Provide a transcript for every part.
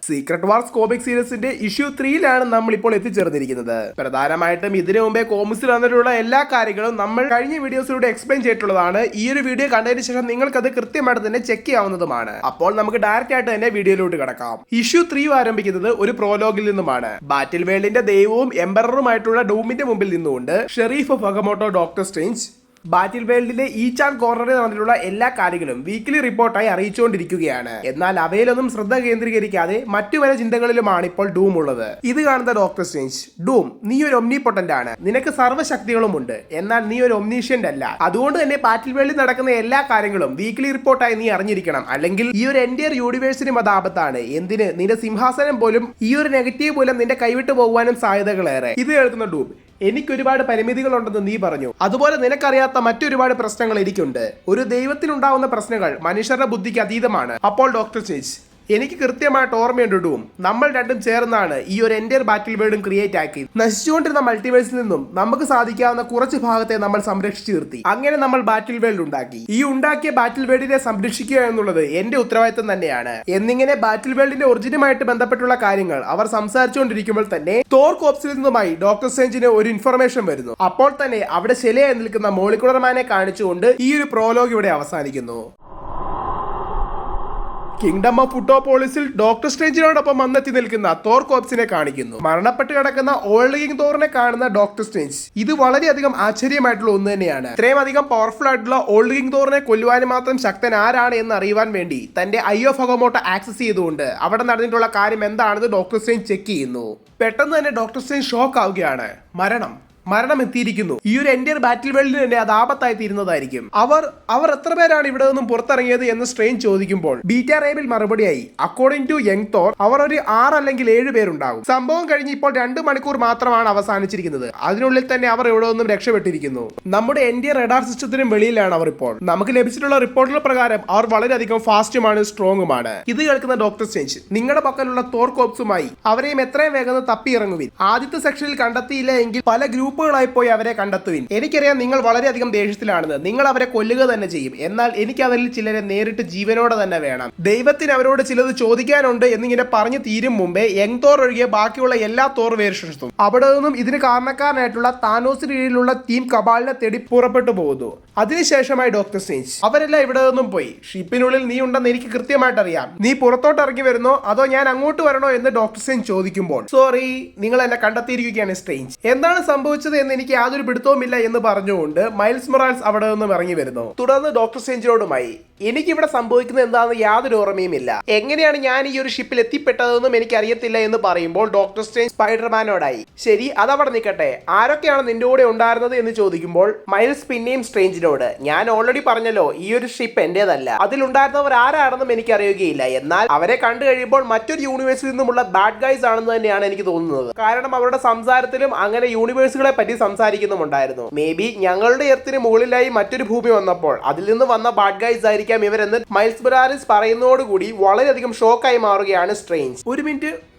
Secret wars comic സീരീസിന്റെ issue 3-ലാണ് നമ്മൾ ഇപ്പോൾ എത്തിച്ചേർന്നിരിക്കുന്നത്. പ്രധാനമായിട്ടും ഇതിനു മുമ്പേ കോമിക്സിൽ വന്നിട്ടുള്ള എല്ലാ കാര്യങ്ങളും നമ്മൾ കഴിഞ്ഞ വീഡിയോസിലൂടെ എക്സ്പ്ലെയിൻ ചെയ്തിട്ടുള്ളതാണ്. ഈ ഒരു വീഡിയോ കണ്ടതിന് ശേഷം നിങ്ങൾക്ക് അത് കൃത്യമായിട്ട് തന്നെ ചെക്ക് ചെയ്യാവുന്നതുമാണ്. അപ്പോൾ നമുക്ക് ഡയറക്റ്റ് ആയിട്ട് തന്നെ വീഡിയോയിലോട്ട് കിടക്കാം. ഇഷ്യൂ 3 ആരംഭിക്കുന്നത് ഒരു പ്രോലോഗിൽ നിന്നുമാണ്. ബാറ്റിൽ വേൾഡിന്റെ ദൈവവും എംപററുമായിട്ടുള്ള ഡൂമിന്റെ മുമ്പിൽ നിന്നുകൊണ്ട് sheriff of Agamotto Doctor Strange battle വേൾഡിലെ ഈച്ച് ആൻഡ് കോർണറിൽ നടന്നിട്ടുള്ള എല്ലാ കാര്യങ്ങളും വീക്ക്ലി റിപ്പോർട്ടായി അറിയിച്ചുകൊണ്ടിരിക്കുകയാണ്. എന്നാൽ അവയിലൊന്നും ശ്രദ്ധ കേന്ദ്രീകരിക്കാതെ മറ്റു പല ചിന്തകളിലുമാണ് ഇപ്പോൾ ഡൂം ഉള്ളത്. ഇത് കാണുന്ന ഡോക്ടർ സ്ട്രേഞ്ച്, ഡൂം, നീ ഒരു ഒംനിപോട്ടന്റ് ആണ്, നിനക്ക് സർവ്വശക്തികളും ഉണ്ട്, എന്നാൽ നീ ഒരു ഒംനീഷ്യന്റ് അല്ല. അതുകൊണ്ട് തന്നെ ബാറ്റിൽ വേൾഡിൽ നടക്കുന്ന എല്ലാ കാര്യങ്ങളും വീക്ക്ലി റിപ്പോർട്ടായി നീ അറിഞ്ഞിരിക്കണം, അല്ലെങ്കിൽ ഈ ഒരു എൻറ്റയർ യൂണിവേഴ്സിനും അത് ആപത്താണ്. എന്തിന്, നിന്റെ സിംഹാസനം പോലും ഈ ഒരു നെഗറ്റീവ് മൂലം നിന്റെ കൈവിട്ടു പോകുവാനും സാധ്യതകളേറെ. ഇത് കേൾക്കുന്ന ഡൂം, എനിക്കൊരുപാട് പരിമിതികളുണ്ടെന്ന് നീ പറഞ്ഞു, അതുപോലെ നിനക്കറിയാത്ത മറ്റൊരുപാട് പ്രശ്നങ്ങൾ എനിക്കുണ്ട്. ഒരു ദൈവത്തിനുണ്ടാവുന്ന പ്രശ്നങ്ങൾ മനുഷ്യരുടെ ബുദ്ധിക്ക് അതീതമാണ്. അപ്പോൾ ഡോക്ടർ സ്ട്രേഞ്ച്, എനിക്ക് കൃത്യമായിട്ട് ഓർമ്മയുണ്ട് ഡൂം, നമ്മൾ രണ്ടും ചേർന്നാണ് ഈ ഒരു എൻറ്റയർ ബാറ്റിൽ വേൾഡും ക്രിയേറ്റ് ആക്കി. നശിച്ചുകൊണ്ടിരുന്ന മൾട്ടിവേഴ്സിൽ നിന്നും നമുക്ക് സാധിക്കാവുന്ന കുറച്ച് ഭാഗത്തെ നമ്മൾ സംരക്ഷിച്ചു നിർത്തി. അങ്ങനെ നമ്മൾ ബാറ്റിൽ വേൾഡ് ഉണ്ടാക്കി. ഈ ഉണ്ടാക്കിയ ബാറ്റിൽ വേൾഡിനെ സംരക്ഷിക്കുക എന്നുള്ളത് എന്റെ ഉത്തരവാദിത്തം തന്നെയാണ്. എന്നിങ്ങനെ ബാറ്റിൽ വേൾഡിന്റെ ഒറിജിനുമായിട്ട് ബന്ധപ്പെട്ടുള്ള കാര്യങ്ങൾ അവർ സംസാരിച്ചുകൊണ്ടിരിക്കുമ്പോൾ തന്നെ തോർ കോപ്സിൽ നിന്നുമായി ഡോക്ടർ സ്ട്രേഞ്ചിന് ഒരു ഇൻഫർമേഷൻ വരുന്നു. അപ്പോൾ തന്നെ അവിടെ ശിലയായി നിൽക്കുന്ന മോളിക്കുലർ മാനെ കാണിച്ചുകൊണ്ട് ഈ ഒരു പ്രോലോഗ് ഇവിടെ അവസാനിക്കുന്നു. കിങ്ഡം ഓഫ് ഫുട്ടോപോളിസിൽ ഡോക്ടർ സ്ട്രേഞ്ചിനോടൊപ്പം വന്നെത്തി നിൽക്കുന്ന തോർ കോപ്സിനെ കാണിക്കുന്നു. മരണപ്പെട്ട് കിടക്കുന്ന ഓൾഡ് കിങ് തോറിനെ കാണുന്ന ഡോക്ടർ സ്ട്രേഞ്ച്, ഇത് വളരെയധികം ആശ്ചര്യമായിട്ടുള്ള ഒന്ന് തന്നെയാണ്. ഇത്രയും അധികം പവർഫുൾ ആയിട്ടുള്ള ഓൾഡ് കിങ് തോറിനെ കൊല്ലുവാനും മാത്രം ശക്തൻ ആരാണ് എന്ന് അറിയുവാൻ വേണ്ടി തന്റെ ഐ ഓഫ് അഗമോട്ടോ ആക്സസ് ചെയ്തുകൊണ്ട് അവിടെ നടന്നിട്ടുള്ള കാര്യം എന്താണെന്ന് ഡോക്ടർ സ്ട്രേഞ്ച് ചെക്ക് ചെയ്യുന്നു. പെട്ടെന്ന് തന്നെ ഡോക്ടർ സ്ട്രേഞ്ച് ഷോക്ക് ആവുകയാണ്. മരണം എത്തിയിരിക്കുന്നു. ഈ ഒരു എൻറ്റയർ ബാറ്റിൽ വേൾഡിൽ തന്നെ അത് ആപത്തായി തീരുന്നതായിരിക്കും. അവർ എത്ര പേരാണ് ഇവിടെ നിന്നും പുറത്തിറങ്ങിയത് എന്ന് സ്ട്രേഞ്ച് ചോദിക്കുമ്പോൾ ബീറ്റാ റേബിൽ മറുപടിയായി, അക്കോർഡിംഗ് ടു യങ് തോർ അവർ ഒരു 6 അല്ലെങ്കിൽ 7 പേരുണ്ടാകും. സംഭവം കഴിഞ്ഞ് ഇപ്പോൾ 2 മണിക്കൂർ മാത്രമാണ് അവസാനിച്ചിരിക്കുന്നത്. അതിനുള്ളിൽ തന്നെ അവർ ഇവിടെ നിന്നും രക്ഷപ്പെട്ടിരിക്കുന്നു. നമ്മുടെ എൻറ്റയർ റഡാർ സിസ്റ്റത്തിനും വെളിയിലാണ് അവർ ഇപ്പോൾ. നമുക്ക് ലഭിച്ചിട്ടുള്ള റിപ്പോർട്ടുകൾ പ്രകാരം അവർ വളരെയധികം ഫാസ്റ്റുമാണ്, സ്ട്രോങ്ങുമാണ്. ഇത് കേൾക്കുന്ന ഡോക്ടർ സ്ട്രേഞ്ച്, നിങ്ങളുടെ പക്കലുള്ള തോർ കോപ്സുമായി അവരെയും എത്രയും വേഗം തപ്പി ഇറങ്ങുവിൻ. ആദ്യത്തെ സെക്ഷനിൽ കണ്ടെത്തിയില്ല എങ്കിൽ പല ഗ്രൂപ്പുകളായി പോയി അവരെ കണ്ടെത്തുവിൻ. എനിക്കറിയാം നിങ്ങൾ വളരെയധികം ദേഷ്യത്തിലാണെന്ന്, നിങ്ങൾ അവരെ കൊല്ലുക തന്നെ ചെയ്യും. എന്നാൽ എനിക്ക് അവരിൽ ചിലരെ നേരിട്ട് ജീവനോടെ തന്നെ വേണം. ദൈവത്തിന് അവരോട് ചിലത് ചോദിക്കാനുണ്ട് എന്നിങ്ങനെ പറഞ്ഞു തീരും മുമ്പേ യങ് തോർ ഒഴികെ ബാക്കിയുള്ള എല്ലാ തോർ വേർഷൻസും അവിടെ നിന്നും ഇതിന് കാരണക്കാരനായിട്ടുള്ള താനോസിന് കീഴിലുള്ള ടീം കബാലിനെ തേടി പുറപ്പെട്ടു പോകുന്നു. അതിനുശേഷമായി ഡോക്ടർ സ്ട്രേഞ്ച്, അവരെല്ലാം ഇവിടെ നിന്നും പോയി. ഷിപ്പിനുള്ളിൽ നീ ഉണ്ടെന്ന് എനിക്ക് കൃത്യമായിട്ട് അറിയാം. നീ പുറത്തോട്ട് ഇറങ്ങി വരുന്നോ അതോ ഞാൻ അങ്ങോട്ട് വരണോ എന്ന് ഡോക്ടർ സ്ട്രേഞ്ച് ചോദിക്കുമ്പോൾ, സോറി, നിങ്ങൾ എന്നെ കണ്ടെത്തിയിരിക്കുകയാണ് സ്ട്രേഞ്ച്. എന്താണ് സംഭവിച്ചത് എന്ന് എനിക്ക് യാതൊരു പിടുത്തവുമില്ല എന്ന് പറഞ്ഞുകൊണ്ട് മൈൽസ് മൊറാൽസ് അവിടെ നിന്നും ഇറങ്ങി വരുന്നു. തുടർന്ന് ഡോക്ടർ സ്ട്രേഞ്ചിനോടുമായി, എനിക്കിവിടെ സംഭവിക്കുന്നത് എന്താണെന്ന് യാതൊരു ഓർമ്മയുമില്ല, എങ്ങനെയാണ് ഞാൻ ഈ ഒരു ഷിപ്പിൽ എത്തിപ്പെട്ടതെന്നും എനിക്ക് അറിയത്തില്ല എന്ന് പറയുമ്പോൾ ഡോക്ടർ സ്ട്രേഞ്ച് സ്പൈഡർമാനോടായി, ശരി അതവിടെ നിൽക്കട്ടെ, ആരൊക്കെയാണ് നിന്റെ കൂടെ ഉണ്ടായിരുന്നത് എന്ന് ചോദിക്കുമ്പോൾ മൈൽസ് പിന്നെയും സ്ട്രേഞ്ചിനോട്, ഞാൻ ഓൾറെഡി പറഞ്ഞല്ലോ ഈ ഒരു ഷിപ്പ് എന്റേതല്ല, അതിലുണ്ടായിരുന്നവർ ആരാണെന്നും എനിക്ക് അറിയുകയില്ല, എന്നാൽ അവരെ കണ്ടു കഴിയുമ്പോൾ മറ്റൊരു യൂണിവേഴ്സിൽ നിന്നുമുള്ള ബാഡ് ഗൈസ് ആണെന്ന് തന്നെയാണ് എനിക്ക് തോന്നുന്നത്. കാരണം അവരുടെ സംസാരത്തിലും അങ്ങനെ യൂണിവേഴ്സുകളെ പറ്റി സംസാരിക്കുന്നുമുണ്ടായിരുന്നു. മേ ബി ഞങ്ങളുടെ എർത്തിന് മുകളിലായി മറ്റൊരു ഭൂമി വന്നപ്പോൾ അതിൽ നിന്ന് വന്ന ബാഡ് ഗൈസ് ആയിരിക്കും ഇവരെന്ന് മൈൽസ് മൊറാലിസ് പറയുന്നതോടുകൂടി വളരെയധികം ഷോക്കായി മാറുകയാണ് സ്ട്രേഞ്ച്. ഒരു മിനിറ്റ്,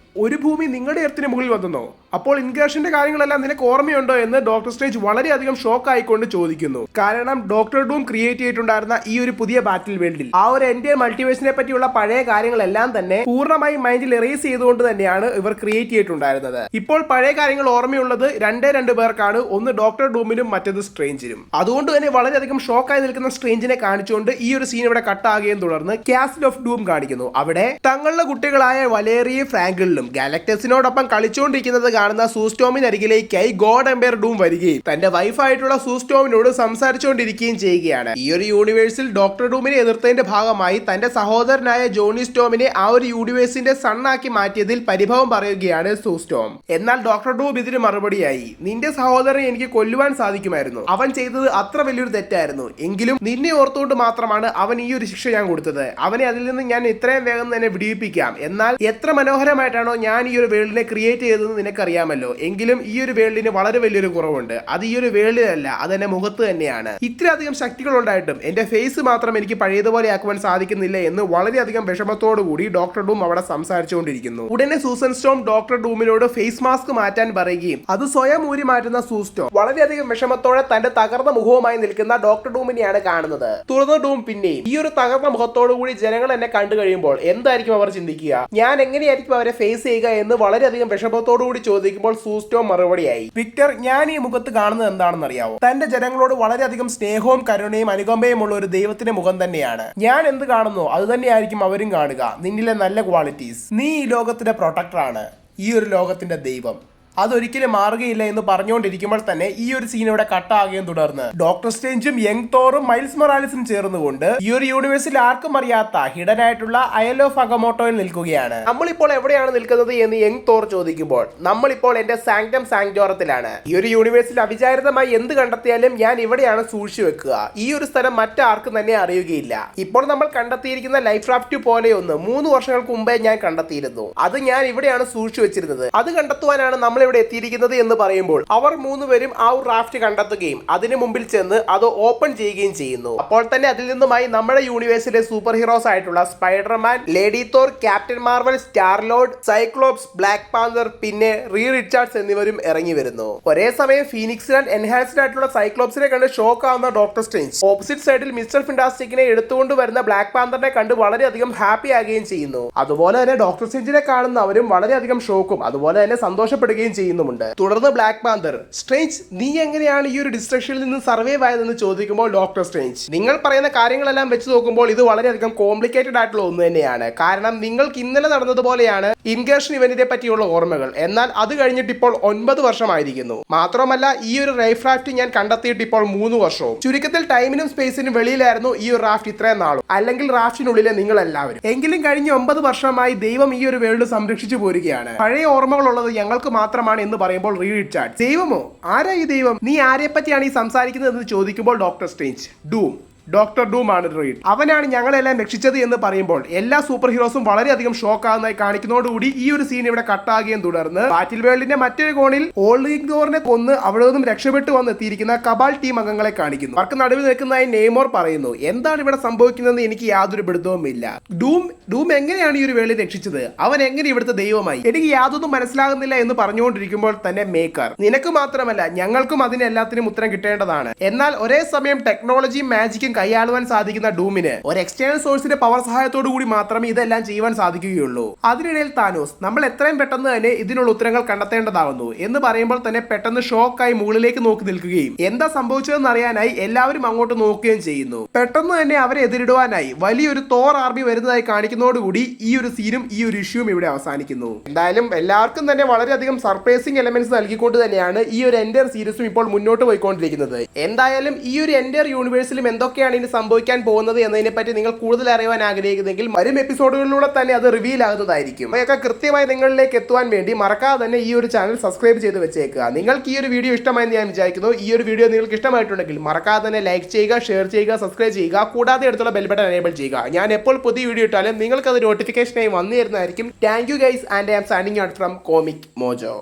ഒരു ഭൂമി നിങ്ങളുടെ എർത്തിന് മുകളിൽ വന്നോ? അപ്പോൾ ഇൻകേഷന്റെ കാര്യങ്ങളെല്ലാം നിനക്ക് ഓർമ്മയുണ്ടോ എന്ന് ഡോക്ടർ സ്ട്രേഞ്ച് വളരെയധികം ഷോക്ക് ആയിക്കൊണ്ട് ചോദിക്കുന്നു. കാരണം ഡോക്ടർ ഡൂം ക്രിയേറ്റ് ചെയ്തിട്ടുണ്ടായിരുന്ന ഈ ഒരു പുതിയ ബാറ്റിൽ വേൾഡിൽ ആ ഒരു എൻറ്റയർ മൾട്ടിവേഴ്സിനെ പറ്റിയുള്ള പഴയ കാര്യങ്ങളെല്ലാം തന്നെ പൂർണ്ണമായും മൈൻഡിൽ എറേസ് ചെയ്തുകൊണ്ട് തന്നെയാണ് ഇവർ ക്രിയേറ്റ് ചെയ്തിട്ടുണ്ടായിരുന്നത്. ഇപ്പോൾ പഴയ കാര്യങ്ങൾ ഓർമ്മയുള്ളത് 2 പേർക്കാണ്, ഒന്ന് ഡോക്ടർ ഡൂമിനും മറ്റേത് സ്ട്രേഞ്ചിനും. അതുകൊണ്ട് തന്നെ വളരെയധികം ഷോക്കായി നിൽക്കുന്ന സ്ട്രേഞ്ചിനെ കാണിച്ചുകൊണ്ട് ഈ ഒരു സീൻ ഇവിടെ കട്ടാകുകയും തുടർന്ന് കാസിൽ ഓഫ് ഡൂം കാണിക്കുന്നു. അവിടെ തങ്ങളുടെ കുട്ടികളായ വലേറിയയും ഫ്രാങ്കിളിനും ഗാലക്ടസിനോടൊപ്പം കളിച്ചുകൊണ്ടിരിക്കുന്നത് കാണുന്ന സൂസ്റ്റോമിനരികിലേക്കായി ഗോഡ് എംപയർ ഡൂം വരികയും തന്റെ വൈഫായിട്ടുള്ള സൂസ്റ്റോമിനോട് സംസാരിച്ചുകൊണ്ടിരിക്കുകയും ചെയ്യുകയാണ്. ഈ ഒരു യൂണിവേഴ്സിൽ ഡോക്ടർ ഡൂമിനെ എതിർത്തതിന്റെ ഭാഗമായി തന്റെ സഹോദരനായ ജോണി സ്റ്റോമിനെ ആ ഒരു യൂണിവേഴ്സിന്റെ സണ്ണാക്കി മാറ്റിയതിൽ പരിഭവം പറയുകയാണ് സൂസ്റ്റോം. എന്നാൽ ഡോക്ടർ ഡൂം ഇതിന് മറുപടിയായി, നിന്റെ സഹോദരനെ എനിക്ക് കൊല്ലുവാൻ സാധിക്കുമായിരുന്നു, അവൻ ചെയ്തത് അത്ര വലിയൊരു തെറ്റായിരുന്നു, എങ്കിലും നിന്നെ ഓർത്തുകൊണ്ട് മാത്രമാണ് അവൻ ഈ ഒരു ശിക്ഷ ഞാൻ കൊടുത്തത്, അവനെ അതിൽ നിന്ന് ഞാൻ ഇത്രയും വേഗം തന്നെ വിടിയിപ്പിക്കാം. എന്നാൽ എത്ര മനോഹരമായിട്ടാണോ ഞാൻ ഈ ഒരു വേൾഡിനെ ക്രിയേറ്റ് ചെയ്തതെന്ന് നിനക്കറിയാം. അറിയാമല്ലോ. എങ്കിലും ഈ ഒരു വേൾഡിന് വളരെ വലിയൊരു കുറവുണ്ട്. അത് ഈ ഒരു വേൾഡിലല്ല, അത് എന്റെ മുഖത്ത് തന്നെയാണ്. ഇത്രയധികം ശക്തികൾ ഉണ്ടായിട്ടും എന്റെ ഫേസ് മാത്രം എനിക്ക് പഴയതുപോലെ ആക്കുവാൻ സാധിക്കുന്നില്ല എന്ന് വളരെയധികം വിഷമത്തോടു കൂടി ഡോക്ടർ ഡൂം അവിടെ സംസാരിച്ചുകൊണ്ടിരിക്കുന്നു. ഉടനെ സൂസൻ സ്റ്റോം ഡോക്ടർ ഡൂമിനോട് ഫേസ് മാസ്ക് മാറ്റാൻ പറയുകയും അത് സ്വയം ഊരി മാറ്റുന്ന സൂസ്റ്റോം വളരെയധികം വിഷമത്തോടെ തന്റെ തകർന്ന മുഖവുമായി നിൽക്കുന്ന ഡോക്ടർ ഡൂമിനെയാണ് കാണുന്നത്. തുറന്ന ഡൂം പിന്നെയും ഈ ഒരു തകർന്ന മുഖത്തോടു കൂടി ജനങ്ങൾ എന്നെ കണ്ടു കഴിയുമ്പോൾ എന്തായിരിക്കും അവർ ചിന്തിക്കുക, ഞാൻ എങ്ങനെയായിരിക്കും അവരെ ഫേസ് ചെയ്യുക എന്ന് വളരെയധികം വിഷമത്തോടു കൂടി ചോദിക്കുമ്പോൾ സൂസ്റ്റോം മറുപടിയായി, വിക്ടർ, ഞാൻ ഈ മുഖത്ത് കാണുന്നത് എന്താണെന്ന് അറിയാവോ? തന്റെ ജനങ്ങളോട് വളരെയധികം സ്നേഹവും കരുണയും അനുകമ്പയും ഉള്ള ഒരു ദൈവത്തിന്റെ മുഖം തന്നെയാണ്. ഞാൻ എന്ത് കാണുന്നു അത് തന്നെയായിരിക്കും അവരും കാണുക. നിന്നിലെ നല്ല ക്വാളിറ്റീസ്. നീ ഈ ലോകത്തിന്റെ പ്രൊട്ടക്ടറാണ്, ഈ ഒരു ലോകത്തിന്റെ ദൈവം. അതൊരിക്കലും മാറുകയില്ല എന്ന് പറഞ്ഞുകൊണ്ടിരിക്കുമ്പോൾ തന്നെ ഈ ഒരു സീൻ ഇവിടെ കട്ടാകുകയും തുടർന്ന് ഡോക്ടർ സ്ട്രേഞ്ചും യങ് തോറും മൈൽസ് മൊറാലിസും ചേർന്നുകൊണ്ട് ഈ ഒരു യൂണിവേഴ്സിൽ ആർക്കും അറിയാത്ത ഹിഡൻ ആയിട്ടുള്ള അയൽ ഓഫ് അഗമോട്ടോയിൽ നിൽക്കുകയാണ്. നമ്മളിപ്പോൾ എവിടെയാണ് നിൽക്കുന്നത് എന്ന് യങ് തോർ ചോദിക്കുമ്പോൾ നമ്മളിപ്പോൾ എന്റെ സാങ്ക്ടം സാങ്ക്ടോറത്തിലാണ്. ഈ ഒരു യൂണിവേഴ്സിൽ അവിചാരിതമായി എന്ത് കണ്ടെത്തിയാലും ഞാൻ ഇവിടെയാണ് സൂക്ഷിച്ചു വെക്കുക. ഈ ഒരു സ്ഥലം മറ്റാർക്കും തന്നെ അറിയുകയില്ല. ഇപ്പോൾ നമ്മൾ കണ്ടെത്തിയിരിക്കുന്ന ലൈഫ് റാഫ്റ്റ് പോലെയൊന്ന് 3 വർഷങ്ങൾക്ക് മുമ്പേ ഞാൻ കണ്ടെത്തിയിരുന്നു. അത് ഞാൻ ഇവിടെയാണ് സൂക്ഷിച്ചു വെച്ചിരുന്നത്. അത് കണ്ടെത്തുവാനാണ് നമ്മൾ ഇവിടെ എത്തിയിരിക്കുന്നത് എന്ന് പറയുമ്പോൾ അവർ 3 പേരും ആ ഒരു റാഫ്റ്റ് കണ്ടെത്തുകയും അതിന് മുമ്പിൽ ചെന്ന് അത് ഓപ്പൺ ചെയ്യുകയും ചെയ്യുന്നു. അപ്പോൾ തന്നെ അതിൽ നിന്നുമായി നമ്മുടെ യൂണിവേഴ്സിലെ സൂപ്പർ ഹീറോസ് ആയിട്ടുള്ള Spiderman, Lady Thor, Captain Marvel, Star Lord, Cyclops, Black Panther, പിന്നെ റീ റിച്ചാർഡ്സ് എന്നിവരും ഇറങ്ങി വരുന്നു. ഒരേ സമയം ഫീനിക്സ് ആൻഡ് എൻഹാൻസ്ഡ് ആയിട്ടുള്ള സൈക്ലോപ്സിനെ കണ്ട് ഷോക്ക് ആവുന്ന ഡോക്ടർ സ്ട്രേഞ്ച് ഓപ്പോസിറ്റ് സൈഡിൽ മിസ്റ്റർ ഫിന്റാസ്റ്റിക്കിനെ എടുത്തുകൊണ്ട് വരുന്ന ബ്ലാക്ക് പാന്തറിനെ കണ്ട് വളരെയധികം ഹാപ്പി ആകുകയും ചെയ്യുന്നു. അതുപോലെ തന്നെ ഡോക്ടർ സ്ട്രേഞ്ചിനെ കാണുന്നവരും വളരെയധികം ഷോക്കും അതുപോലെ തന്നെ സന്തോഷപ്പെടുകയും ചെയ്യുന്നുമുണ്ട്. തുടർന്ന് ബ്ലാക്ക് പാന്തർ, സ്ട്രേഞ്ച്, നീ എങ്ങനെയാണ് ഈ ഒരു ഡിസ്ട്രക്ഷനിൽ നിന്ന് സർവൈവ് ആയതെന്ന് ചോദിക്കുമ്പോൾ ഡോക്ടർ സ്ട്രേഞ്ച്, നിങ്ങൾ പറയുന്ന കാര്യങ്ങളെല്ലാം വെച്ച് നോക്കുമ്പോൾ ഇത് വളരെയധികം കോംപ്ലിക്കേറ്റഡ് ആയിട്ടുള്ള ഒന്ന് തന്നെയാണ്. കാരണം നിങ്ങൾക്ക് ഇന്നലെ നടന്നതുപോലെയാണ് ഇൻഗേഷൻ ഇവന്റിനെ പറ്റിയുള്ള ഓർമ്മകൾ. എന്നാൽ അത് കഴിഞ്ഞിട്ട് ഇപ്പോൾ 9 വർഷമായിരിക്കുന്നു. മാത്രമല്ല ഈ ഒരു ലൈഫ് റാഫ്റ്റ് ഞാൻ കണ്ടെത്തിയിട്ട് ഇപ്പോൾ 3 വർഷവും. ചുരുക്കത്തിൽ ടൈമിനും സ്പേസിനും വെളിയിലായിരുന്നു ഈ ഒരു റാഫ്റ്റ് ഇത്രയും നാളും, അല്ലെങ്കിൽ റാഫ്റ്റിനുള്ളിലെ നിങ്ങൾ എല്ലാവരും. എങ്കിലും കഴിഞ്ഞ 9 വർഷമായി ദൈവം ഈ ഒരു വേൾഡ് സംരക്ഷിച്ചു പോരുകയാണ്. പഴയ ഓർമ്മകളുള്ളത് ഞങ്ങൾക്ക് മാത്രമാണ് എന്ന് പറയുമ്പോൾ റീ റിച്ചാർഡ്, ദൈവമോ? ആരാ ഈ ദൈവം? നീ ആരെ പറ്റിയാണ് ഈ സംസാരിക്കുന്നത് എന്ന് ചോദിക്കുമ്പോൾ doctor strange, dome, doctor dome ആണ് റീഡ്, അവനാണ് ഞങ്ങളെല്ലാം രക്ഷിച്ചത് എന്ന് പറയുമ്പോൾ എല്ലാ സൂപ്പർ ഹീറോസും വളരെയധികം ഷോക്ക് ആകുന്നതായി കാണിക്കുന്നതോടുകൂടി ഈ ഒരു സീൻ ഇവിടെ കട്ടാകുകയും തുടർന്ന് ബാറ്റിൽ വേൾഡിന്റെ മറ്റൊരു കോണിൽ ഓൾഡ് തോറിനെ കൊന്ന് അവിടെ നിന്നും രക്ഷപ്പെട്ടു വന്നെത്തിയിരിക്കുന്ന കബാൽ ടീം അംഗങ്ങളെ കാണിക്കുന്നു. അവർക്ക് നടുവിൽ നിൽക്കുന്നതായി നെയ്മോർ പറയുന്നു, എന്താണ് ഇവിടെ സംഭവിക്കുന്നതെന്ന് എനിക്ക് യാതൊരു പിടുത്തവുമില്ല. ഡൂം എങ്ങനെയാണ് ഈ ഒരു വേൾഡ് രക്ഷിച്ചത്? അവൻ എങ്ങനെ ഇവിടുത്തെ ദൈവമായി? എനിക്ക് യാതൊന്നും മനസ്സിലാകുന്നില്ല എന്ന് പറഞ്ഞുകൊണ്ടിരിക്കുമ്പോൾ തന്നെ മേക്കർ, നിനക്ക് മാത്രമല്ല ഞങ്ങൾക്കും അതിനെല്ലാത്തിനും ഉത്തരം കിട്ടേണ്ടതാണ്. എന്നാൽ ഒരേ സമയം ടെക്നോളജിയും മാജിക്കും കൈയാളുവാൻ സാധിക്കുന്ന ഡൂമിന് ഒരു എക്സ്റ്റേണൽ സോഴ്സിന്റെ പവർ സഹായത്തോടു കൂടി മാത്രമേ ഇതെല്ലാം ചെയ്യുവാൻ സാധിക്കുകയുള്ളൂ. അതിനിടയിൽ താനോസ്, നമ്മൾ എത്രയും പെട്ടെന്ന് തന്നെ ഇതിനുള്ള ഉത്തരങ്ങൾ കണ്ടെത്തേണ്ടതാകുന്നു എന്ന് പറയുമ്പോൾ തന്നെ പെട്ടെന്ന് ഷോക്കായി മുകളിലേക്ക് നോക്കി നിൽക്കുകയും എന്താ സംഭവിച്ചതെന്ന് അറിയാനായി എല്ലാവരും അങ്ങോട്ട് നോക്കുകയും ചെയ്യുന്നു. പെട്ടെന്ന് തന്നെ അവരെ എതിരിടുവാനായി വലിയൊരു തോർ ആർമി വരുന്നതായി കാണിക്കുന്നതോടുകൂടി ഈ ഒരു സീനും ഈ ഒരു ഇഷ്യൂവും ഇവിടെ അവസാനിക്കുന്നു. എന്തായാലും എല്ലാവർക്കും തന്നെ വളരെയധികം സർപ്രൈസിംഗ് എലമെന്റ്സ് നൽകിക്കൊണ്ട് തന്നെയാണ് ഈ ഒരു എൻഡർ സീരീസും ഇപ്പോൾ മുന്നോട്ട് പോയിക്കൊണ്ടിരിക്കുന്നത്. എന്തായാലും ഈ ഒരു എൻഡർ യൂണിവേഴ്സിലും എന്തൊക്കെയാണ് ഇനി സംഭവിക്കാൻ പോകുന്നത് എന്നതിനെ പറ്റി നിങ്ങൾ കൂടുതൽ അറിയാൻ ആഗ്രഹിക്കുന്നെങ്കിൽ വരും എപ്പിസോഡുകളിലൂടെ തന്നെ അത് റിവീൽ ആകുന്നതായിരിക്കും. അവയൊക്കെ കൃത്യമായി നിങ്ങളിലേക്ക് എത്തുവാൻ വേണ്ടി മറക്കാതെ തന്നെ ഈ ഒരു ചാനൽ സബ്സ്ക്രൈബ് ചെയ്ത് വെച്ചേക്കുക. നിങ്ങൾക്ക് ഈ ഒരു വീഡിയോ ഇഷ്ടമായെന്ന് ഞാൻ വിചാരിക്കുന്നു. ഈ ഒരു വീഡിയോ നിങ്ങൾക്ക് ഇഷ്ടമായിട്ടുണ്ടെങ്കിൽ മറക്കാതെ തന്നെ ലൈക്ക് ചെയ്യുക, ഷെയർ ചെയ്യുക, സബ്സ്ക്രൈബ് ചെയ്യുക, കൂടാതെ അടുത്തുള്ള ബെൽ ബട്ടൺ എനേബിൾ ചെയ്യുക. ഞാൻ എപ്പോൾ പുതിയ വീഡിയോ ഇട്ടാലും നിങ്ങൾക്ക് അത് നോട്ടിഫിക്കേഷനായി വന്നു തരുന്നതായിരിക്കും. Thank you guys, and I am signing out from Comic mojo.